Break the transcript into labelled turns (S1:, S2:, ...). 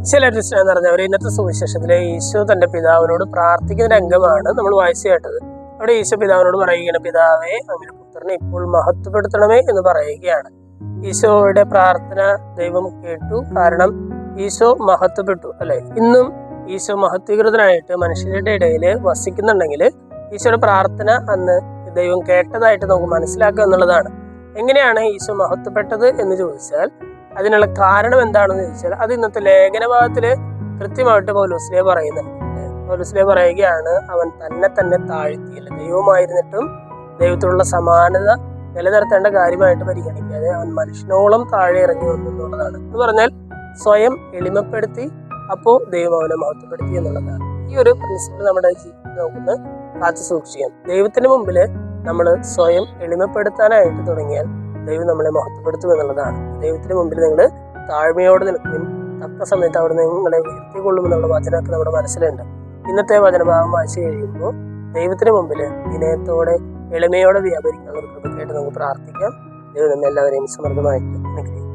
S1: ചിലരുടെ സ്നേഹം നിറഞ്ഞവർ ഇന്നത്തെ സുവിശേഷത്തിലെ ഈശോ തന്റെ പിതാവിനോട് പ്രാർത്ഥിക്കുന്ന രംഗമാണ് നമ്മൾ വായിച്ചു കേട്ടത്. അവിടെ ഈശോ പിതാവിനോട് പറയുകയാണ്, പിതാവേ, അങ്ങയുടെ പുത്രനെ ഇപ്പോൾ മഹത്വപ്പെടുത്തണമേ എന്ന് പറയുകയാണ്. ഈശോയുടെ പ്രാർത്ഥന ദൈവം കേട്ടു. കാരണം ഈശോ മഹത്വപ്പെട്ടു, അല്ലെ? ഇന്നും ഈശോ മഹത്വീകൃതനായിട്ട് മനുഷ്യരുടെ ഇടയിൽ വസിക്കുന്നുണ്ടെങ്കിൽ ഈശോയുടെ പ്രാർത്ഥന അന്ന് ദൈവം കേട്ടതായിട്ട് നമുക്ക് മനസ്സിലാക്കുക എന്നുള്ളതാണ്. എങ്ങനെയാണ് ഈശോ മഹത്വപ്പെട്ടത് എന്ന് ചോദിച്ചാൽ അതിനുള്ള കാരണം എന്താണെന്ന് ചോദിച്ചാൽ അത് ഇന്നത്തെ ലേഖനഭാഗത്തില് കൃത്യമായിട്ട് പൗലോസ്ലീഹ പറയുന്നുണ്ട്. പൗലോസ്ലീഹ പറയുകയാണ്, അവൻ തന്നെ താഴ്ത്തിയില്ല, ദൈവമായിരുന്നിട്ടും ദൈവത്തോടുള്ള സമാനത നിലനിർത്തേണ്ട കാര്യമായിട്ട് പരിഗണിക്കാതെ അവൻ മനുഷ്യനോളം താഴെ ഇറങ്ങി വന്നു എന്നുള്ളതാണ്. എന്ന് പറഞ്ഞാൽ സ്വയം എളിമപ്പെടുത്തി, അപ്പോൾ ദൈവം അവനെ മഹത്വപ്പെടുത്തി എന്നുള്ളതാണ്. ഈ ഒരു പ്രിൻസിപ്പിൾ നമ്മുടെ ജീവിതത്തിൽ നമുക്കൊന്ന് കാത്തു സൂക്ഷിക്കാം. ദൈവത്തിന് മുമ്പിൽ നമ്മൾ സ്വയം എളിമപ്പെടുത്താനായിട്ട് തുടങ്ങിയാൽ ദൈവം നമ്മളെ മഹത്വപ്പെടുത്തും എന്നുള്ളതാണ്. ദൈവത്തിന് മുമ്പിൽ നിങ്ങൾ താഴ്മയോടെ നിൽക്കും, തക്ക സമയത്ത് അവിടെ നിങ്ങളെ ഉയർത്തിക്കൊള്ളുമെന്നുള്ള വചനമൊക്കെ നമ്മുടെ മനസ്സിലുണ്ട്. ഇന്നത്തെ വചനഭാഗം വായിച്ചു കഴിയുമ്പോൾ ദൈവത്തിന് മുമ്പിൽ വിനയത്തോടെ എളിമയോടെ വ്യാപരിക്കാനുള്ള ഒരു കൃപയ്ക്കായിട്ട് നമുക്ക് പ്രാർത്ഥിക്കാം. ദൈവം നമ്മെല്ലാവരെയും സമൃദ്ധമായിട്ട് അനുഗ്രഹിക്കും.